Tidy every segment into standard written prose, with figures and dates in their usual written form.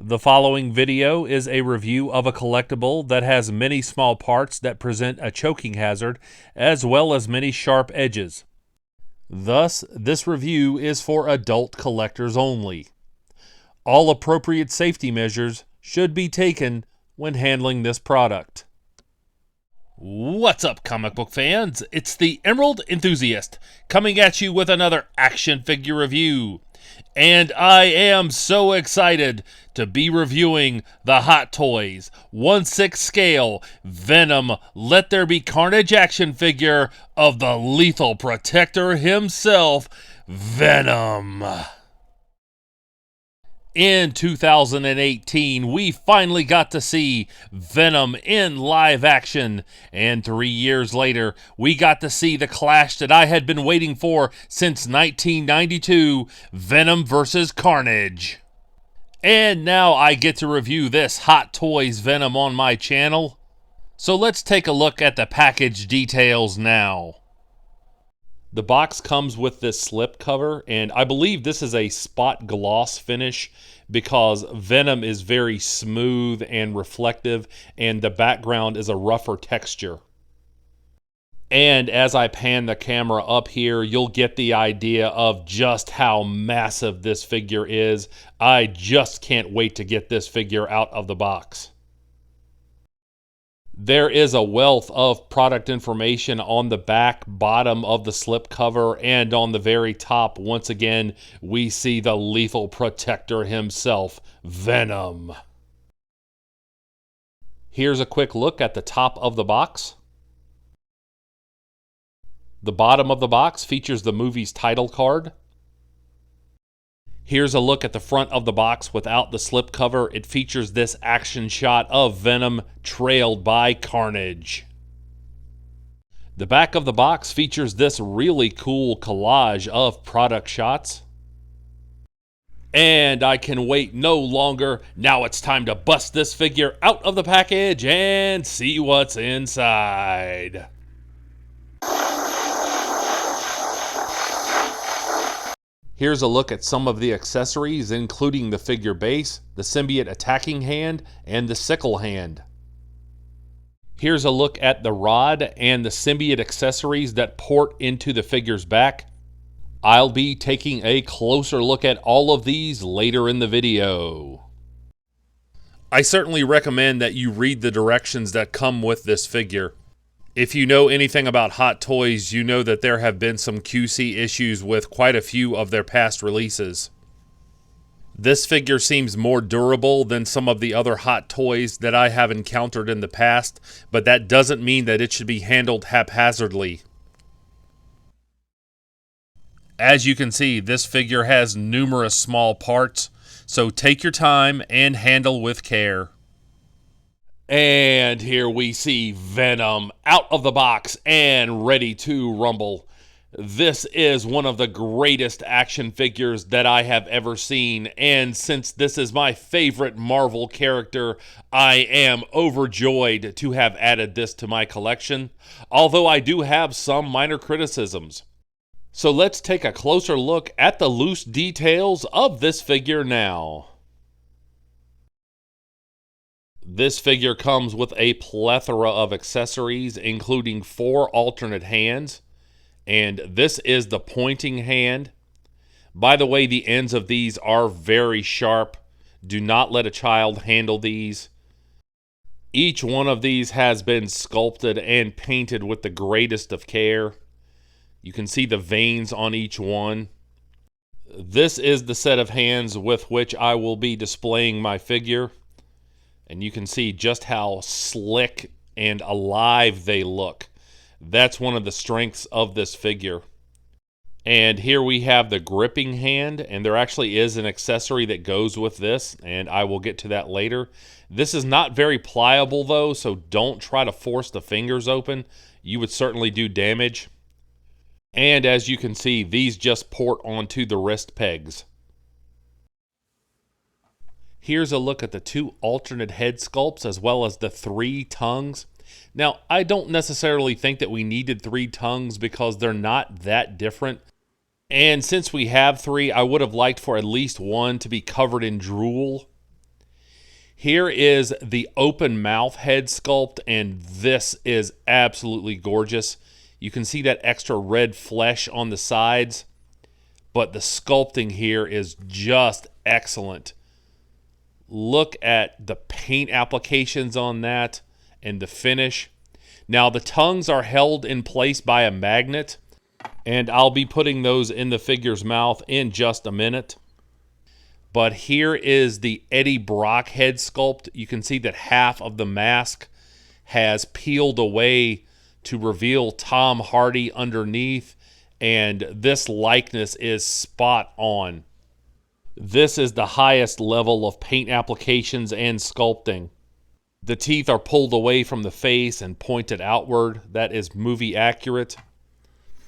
The following video is a review of a collectible that has many small parts that present a choking hazard, as well as many sharp edges. Thus, this review is for adult collectors only. All appropriate safety measures should be taken when handling this product. What's up, comic book fans? It's the Emerald Enthusiast coming at you with another action figure review. And I am so excited to be reviewing the Hot Toys 1/6 scale Venom Let There Be Carnage action figure of the Lethal Protector himself, Venom. In 2018, we finally got to see Venom in live action, and 3 years later, we got to see the clash that I had been waiting for since 1992, Venom vs. Carnage. And now I get to review this Hot Toys Venom on my channel. So let's take a look at the package details now. The box comes with this slip cover, and I believe this is a spot gloss finish because Venom is very smooth and reflective, and the background is a rougher texture. And as I pan the camera up here, you'll get the idea of just how massive this figure is. I just can't wait to get this figure out of the box. There is a wealth of product information on the back bottom of the slip cover, and on the very top, once again, we see the Lethal Protector himself, Venom. Here's a quick look at the top of the box. The bottom of the box features the movie's title card. Here's a look at the front of the box without the slip cover. It features this action shot of Venom trailed by Carnage. The back of the box features this really cool collage of product shots. And I can wait no longer. Now it's time to bust this figure out of the package and see what's inside. Here's a look at some of the accessories, including the figure base, the symbiote attacking hand, and the sickle hand. Here's a look at the rod and the symbiote accessories that port into the figure's back. I'll be taking a closer look at all of these later in the video. I certainly recommend that you read the directions that come with this figure. If you know anything about Hot Toys, you know that there have been some QC issues with quite a few of their past releases. This figure seems more durable than some of the other Hot Toys that I have encountered in the past, but that doesn't mean that it should be handled haphazardly. As you can see, this figure has numerous small parts, so take your time and handle with care. And here we see Venom out of the box and ready to rumble. This is one of the greatest action figures that I have ever seen, and since this is my favorite Marvel character, I am overjoyed to have added this to my collection, although I do have some minor criticisms. So let's take a closer look at the loose details of this figure now. This figure comes with a plethora of accessories, including 4 alternate hands, and this is the pointing hand. By the way, the ends of these are very sharp. Do not let a child handle these. Each one of these has been sculpted and painted with the greatest of care. You can see the veins on each one. This is the set of hands with which I will be displaying my figure. And you can see just how slick and alive they look. That's one of the strengths of this figure. And here we have the gripping hand, and there actually is an accessory that goes with this, and I will get to that later. This is not very pliable though, so don't try to force the fingers open. You would certainly do damage. And as you can see, these just port onto the wrist pegs. Here's a look at the 2 alternate head sculpts as well as the 3 tongues. Now, I don't necessarily think that we needed 3 tongues because they're not that different. And since we have 3, I would have liked for at least one to be covered in drool. Here is the open mouth head sculpt, and this is absolutely gorgeous. You can see that extra red flesh on the sides, but the sculpting here is just excellent. Look at the paint applications on that and the finish. Now, the tongues are held in place by a magnet, and I'll be putting those in the figure's mouth in just a minute. But here is the Eddie Brock head sculpt. You can see that half of the mask has peeled away to reveal Tom Hardy underneath, and this likeness is spot on. This is the highest level of paint applications and sculpting. The teeth are pulled away from the face and pointed outward. That is movie accurate.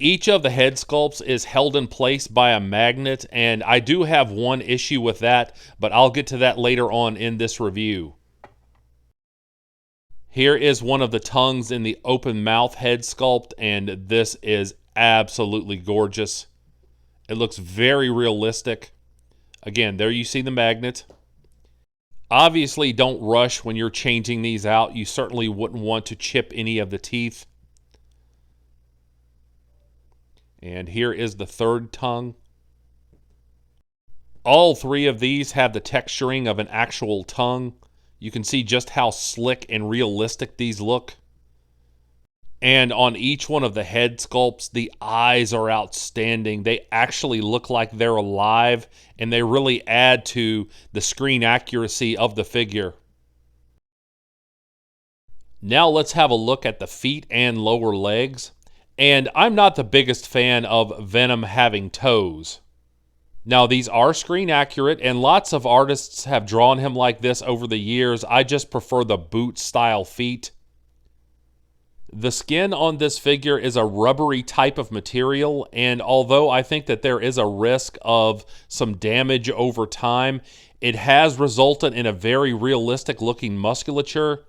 Each of the head sculpts is held in place by a magnet, and I do have one issue with that, but I'll get to that later on in this review. Here is one of the tongues in the open mouth head sculpt, and this is absolutely gorgeous. It looks very realistic. Again, there you see the magnet. Obviously, don't rush when you're changing these out. You certainly wouldn't want to chip any of the teeth. And here is the third tongue. All three of these have the texturing of an actual tongue. You can see just how slick and realistic these look. And on each one of the head sculpts, the eyes are outstanding. They actually look like they're alive, and they really add to the screen accuracy of the figure. Now let's have a look at the feet and lower legs. And I'm not the biggest fan of Venom having toes. Now, these are screen accurate, and lots of artists have drawn him like this over the years. I just prefer the boot style feet. The skin on this figure is a rubbery type of material, and although I think that there is a risk of some damage over time, it has resulted in a very realistic looking musculature.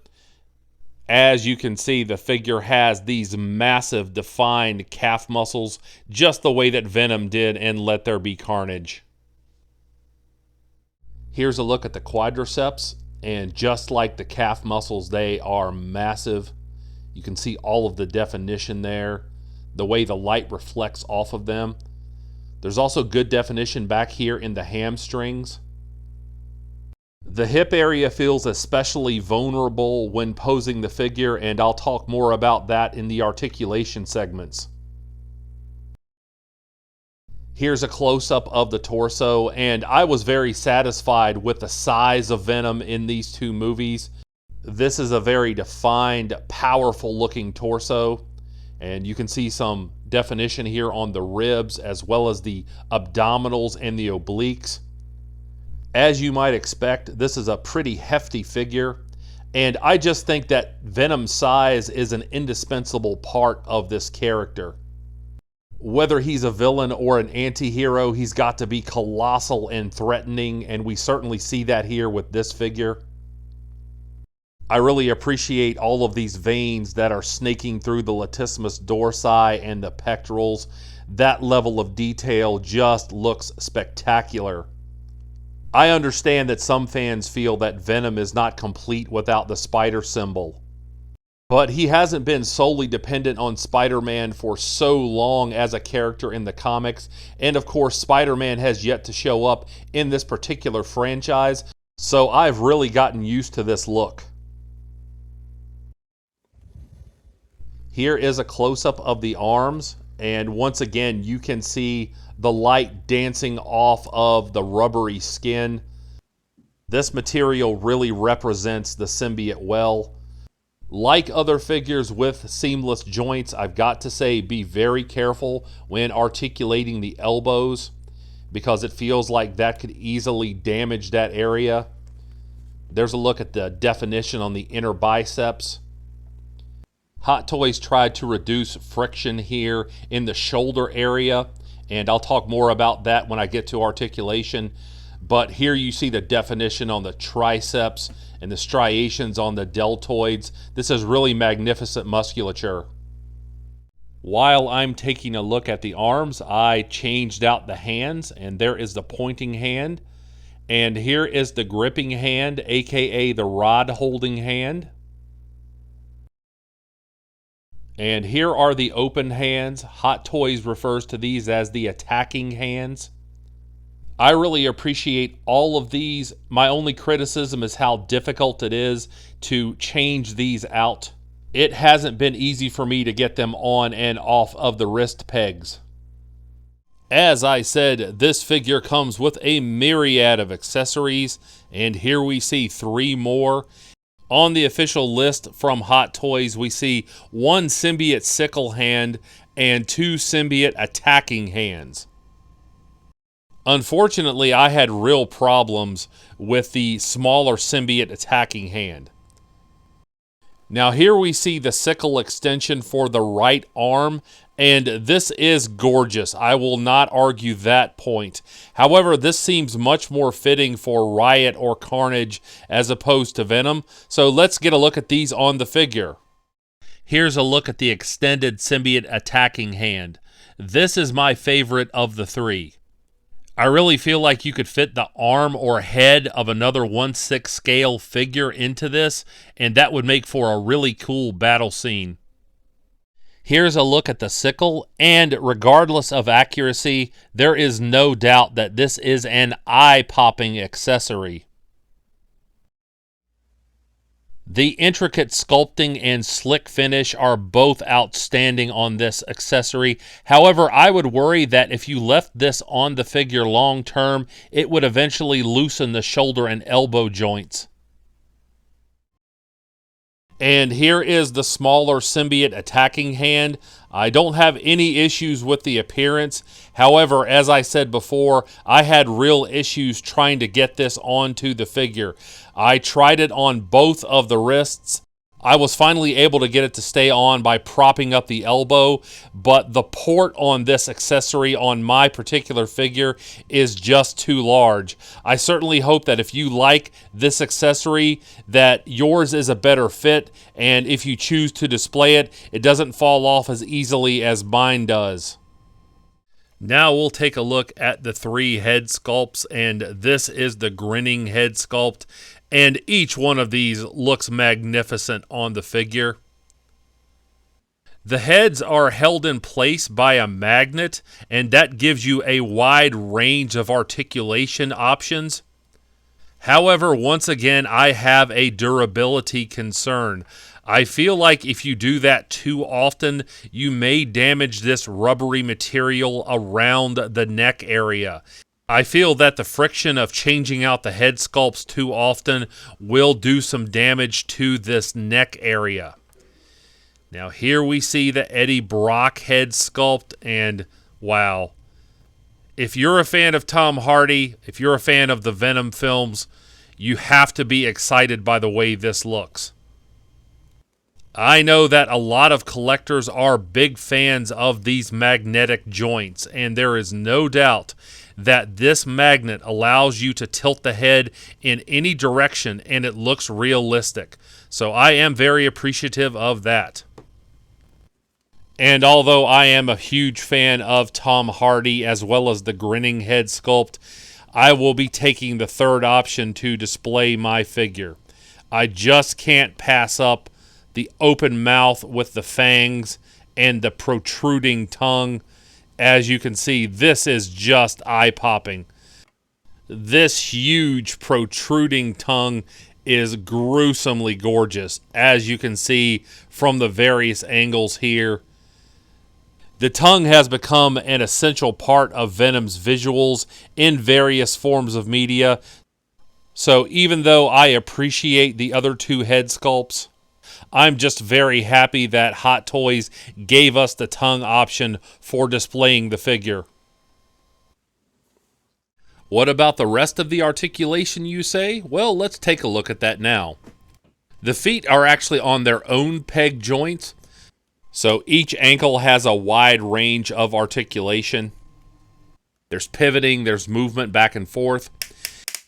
As you can see, the figure has these massive defined calf muscles, just the way that Venom did in Let There Be Carnage. Here's a look at the quadriceps, and just like the calf muscles, they are massive. You can see all of the definition there, the way the light reflects off of them. There's also good definition back here in the hamstrings. The hip area feels especially vulnerable when posing the figure, and I'll talk more about that in the articulation segments. Here's a close-up of the torso, and I was very satisfied with the size of Venom in these two movies. This is a very defined, powerful-looking torso, and you can see some definition here on the ribs as well as the abdominals and the obliques. As you might expect, this is a pretty hefty figure, and I just think that Venom's size is an indispensable part of this character. Whether he's a villain or an anti-hero, he's got to be colossal and threatening, and we certainly see that here with this figure. I really appreciate all of these veins that are snaking through the latissimus dorsi and the pectorals. That level of detail just looks spectacular. I understand that some fans feel that Venom is not complete without the spider symbol. But he hasn't been solely dependent on Spider-Man for so long as a character in the comics. And of course, Spider-Man has yet to show up in this particular franchise. So I've really gotten used to this look. Here is a close-up of the arms. And once again, you can see the light dancing off of the rubbery skin. This material really represents the symbiote well. Like other figures with seamless joints, I've got to say be very careful when articulating the elbows, because it feels like that could easily damage that area. There's a look at the definition on the inner biceps. Hot Toys tried to reduce friction here in the shoulder area, and I'll talk more about that when I get to articulation. But here you see the definition on the triceps and the striations on the deltoids. This is really magnificent musculature. While I'm taking a look at the arms, I changed out the hands, and there is the pointing hand. And here is the gripping hand, aka the rod holding hand. And here are the open hands. Hot Toys refers to these as the attacking hands. I really appreciate all of these. My only criticism is how difficult it is to change these out. It hasn't been easy for me to get them on and off of the wrist pegs. As I said, this figure comes with a myriad of accessories, and here we see 3 more. On the official list from Hot Toys, we see 1 symbiote sickle hand and 2 symbiote attacking hands. Unfortunately, I had real problems with the smaller symbiote attacking hand. Now here we see the sickle extension for the right arm, and this is gorgeous. I will not argue that point. However, this seems much more fitting for Riot or Carnage as opposed to Venom. So let's get a look at these on the figure. Here's a look at the extended symbiote attacking hand. This is my favorite of the 3. I really feel like you could fit the arm or head of another 1/6 scale figure into this, and that would make for a really cool battle scene. Here's a look at the sickle, and regardless of accuracy, there is no doubt that this is an eye-popping accessory. The intricate sculpting and slick finish are both outstanding on this accessory. However, I would worry that if you left this on the figure long term, it would eventually loosen the shoulder and elbow joints. And here is the smaller symbiote attacking hand. I don't have any issues with the appearance. However, as I said before, I had real issues trying to get this onto the figure. I tried it on both of the wrists. I was finally able to get it to stay on by propping up the elbow, but the port on this accessory on my particular figure is just too large. I certainly hope that if you like this accessory, that yours is a better fit, and if you choose to display it, it doesn't fall off as easily as mine does. Now we'll take a look at the 3 head sculpts, and this is the grinning head sculpt. And each one of these looks magnificent on the figure. The heads are held in place by a magnet, and that gives you a wide range of articulation options. However, once again, I have a durability concern. I feel like if you do that too often, you may damage this rubbery material around the neck area. I feel that the friction of changing out the head sculpts too often will do some damage to this neck area. Now here we see the Eddie Brock head sculpt, and wow. If you're a fan of Tom Hardy, if you're a fan of the Venom films, you have to be excited by the way this looks. I know that a lot of collectors are big fans of these magnetic joints, and there is no doubt that this magnet allows you to tilt the head in any direction and it looks realistic. So I am very appreciative of that. And although I am a huge fan of Tom Hardy as well as the grinning head sculpt, I will be taking the 3rd option to display my figure. I just can't pass up the open mouth with the fangs and the protruding tongue. As you can see, this is just eye-popping. This huge protruding tongue is gruesomely gorgeous, as you can see from the various angles here. The tongue has become an essential part of Venom's visuals in various forms of media. So even though I appreciate the other 2 head sculpts, I'm just very happy that Hot Toys gave us the tongue option for displaying the figure. What about the rest of the articulation, you say? Well, let's take a look at that now. The feet are actually on their own peg joints, so each ankle has a wide range of articulation. There's pivoting, there's movement back and forth.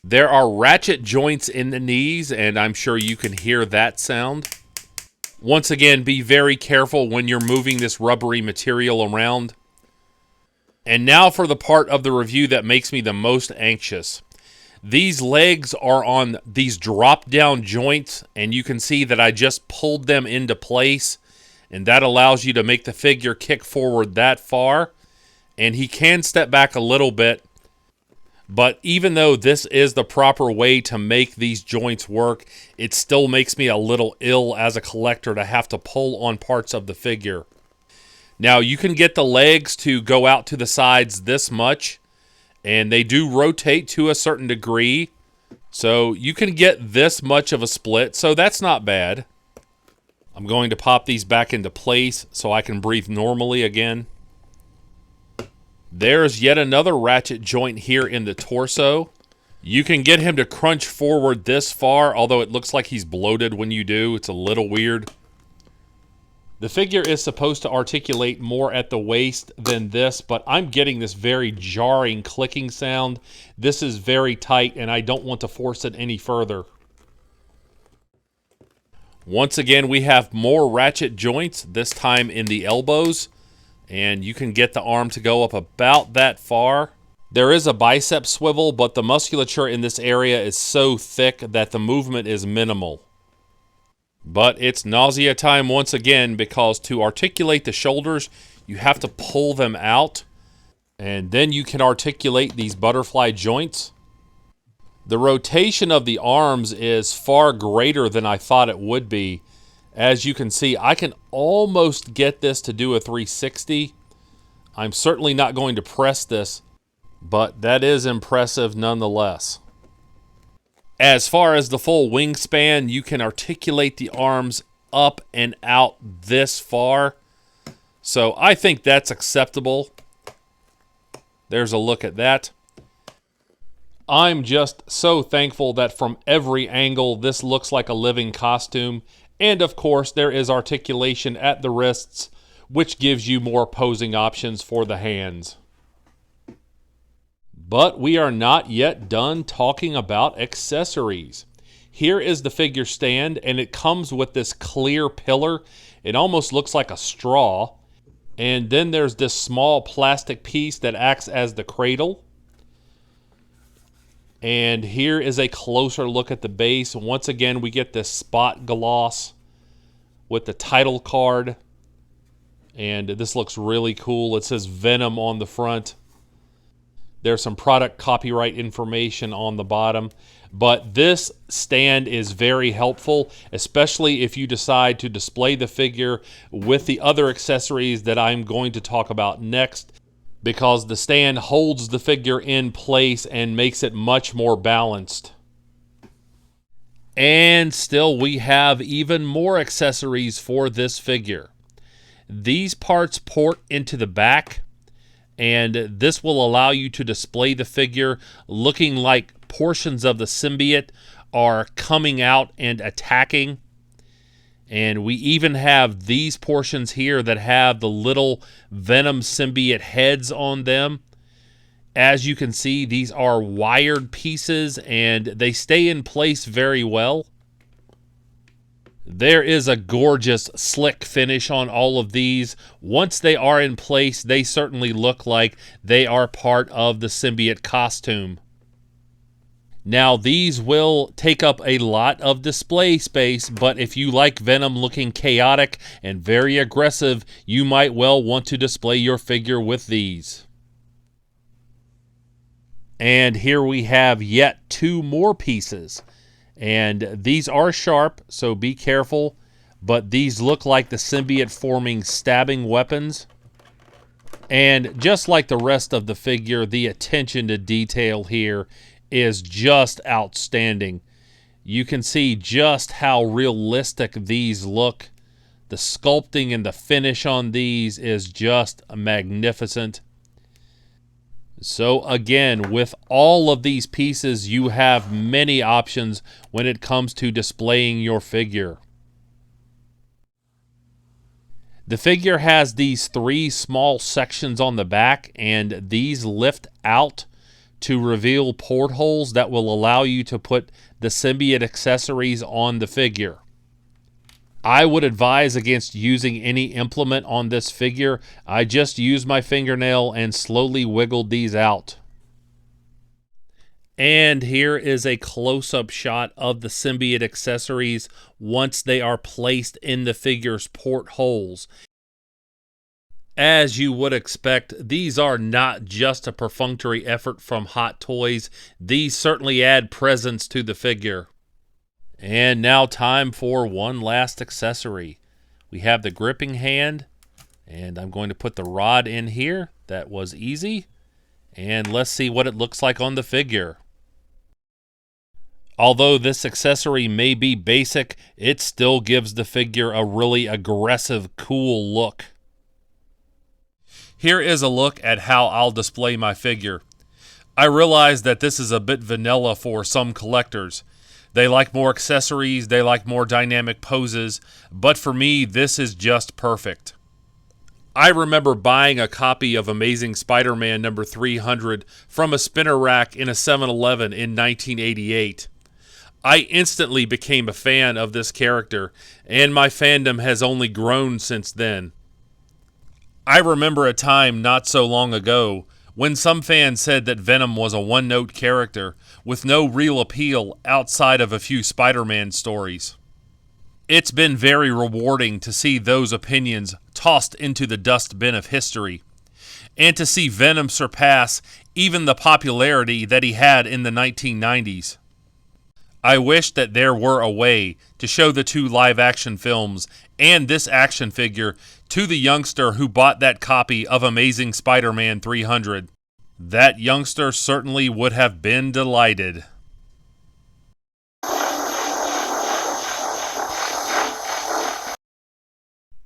There are ratchet joints in the knees, and I'm sure you can hear that sound. Once again, be very careful when you're moving this rubbery material around. And now for the part of the review that makes me the most anxious. These legs are on these drop down joints, and you can see that I just pulled them into place, and that allows you to make the figure kick forward that far. And he can step back a little bit, but even though this is the proper way to make these joints work, it still makes me a little ill as a collector to have to pull on parts of the figure. Now, you can get the legs to go out to the sides this much, and they do rotate to a certain degree, so you can get this much of a split, so that's not bad. I'm going to pop these back into place so I can breathe normally again. There's yet another ratchet joint here in the torso. You can get him to crunch forward this far, although it looks like he's bloated when you do. It's a little weird. The figure is supposed to articulate more at the waist than this, but I'm getting this very jarring clicking sound. This is very tight, and I don't want to force it any further. Once again, we have more ratchet joints, this time in the elbows, and you can get the arm to go up about that far. There is a bicep swivel, but the musculature in this area is so thick that the movement is minimal. But it's nausea time once again, because to articulate the shoulders, you have to pull them out, and then you can articulate these butterfly joints. The rotation of the arms is far greater than I thought it would be. As you can see, I can almost get this to do a 360. I'm certainly not going to press this, but that is impressive nonetheless. As far as the full wingspan, you can articulate the arms up and out this far. So I think that's acceptable. There's a look at that. I'm just so thankful that from every angle, this looks like a living costume. And of course, there is articulation at the wrists, which gives you more posing options for the hands. But we are not yet done talking about accessories. Here is the figure stand, and it comes with this clear pillar. It almost looks like a straw. And then there's this small plastic piece that acts as the cradle. And here is a closer look at the base. Once again, we get this spot gloss with the title card. And this looks really cool. It says Venom on the front. There's some product copyright information on the bottom. But this stand is very helpful, especially if you decide to display the figure with the other accessories that I'm going to talk about next, because the stand holds the figure in place and makes it much more balanced. And still, we have even more accessories for this figure. These parts port into the back, and this will allow you to display the figure looking like portions of the symbiote are coming out and attacking. And we even have these portions here that have the little Venom symbiote heads on them. As you can see, these are wired pieces, and they stay in place very well. There is a gorgeous, slick finish on all of these. Once they are in place, they certainly look like they are part of the symbiote costume. Now, these will take up a lot of display space, but if you like Venom looking chaotic and very aggressive, you might well want to display your figure with these. And here we have yet two more pieces. And these are sharp, so be careful. But these look like the symbiote forming stabbing weapons. And just like the rest of the figure, the attention to detail here is just outstanding. You can see just how realistic these look. The sculpting and the finish on these is just magnificent. So again, with all of these pieces, you have many options when it comes to displaying your figure. The figure has these three small sections on the back, and these lift out to reveal portholes that will allow you to put the symbiote accessories on the figure. I would advise against using any implement on this figure. I just used my fingernail and slowly wiggled these out. And here is a close-up shot of the symbiote accessories once they are placed in the figure's portholes. As you would expect, these are not just a perfunctory effort from Hot Toys. These certainly add presence to the figure. And now time for one last accessory. We have the gripping hand, and I'm going to put the rod in here. That was easy. And let's see what it looks like on the figure. Although this accessory may be basic, it still gives the figure a really aggressive, cool look. Here is a look at how I'll display my figure. I realize that this is a bit vanilla for some collectors. They like more accessories, they like more dynamic poses, but for me, this is just perfect. I remember buying a copy of Amazing Spider-Man number 300 from a spinner rack in a 7-Eleven in 1988. I instantly became a fan of this character, and my fandom has only grown since then. I remember a time not so long ago when some fans said that Venom was a one-note character with no real appeal outside of a few Spider-Man stories. It's been very rewarding to see those opinions tossed into the dustbin of history, and to see Venom surpass even the popularity that he had in the 1990s. I wish that there were a way to show the two live-action films and this action figure to the youngster who bought that copy of Amazing Spider-Man 300. That youngster certainly would have been delighted.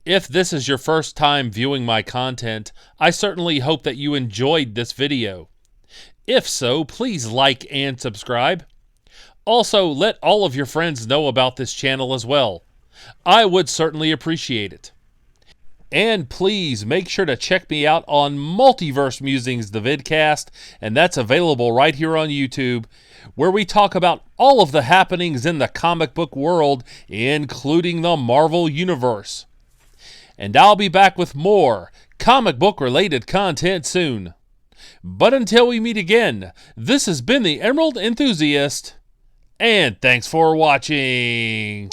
If this is your first time viewing my content, I certainly hope that you enjoyed this video. If so, please like and subscribe. Also, let all of your friends know about this channel as well. I would certainly appreciate it. And please make sure to check me out on Multiverse Musings, the vidcast, and that's available right here on YouTube, where we talk about all of the happenings in the comic book world, including the Marvel Universe. And I'll be back with more comic book related content soon. But until we meet again, this has been the Emerald Enthusiast, and thanks for watching.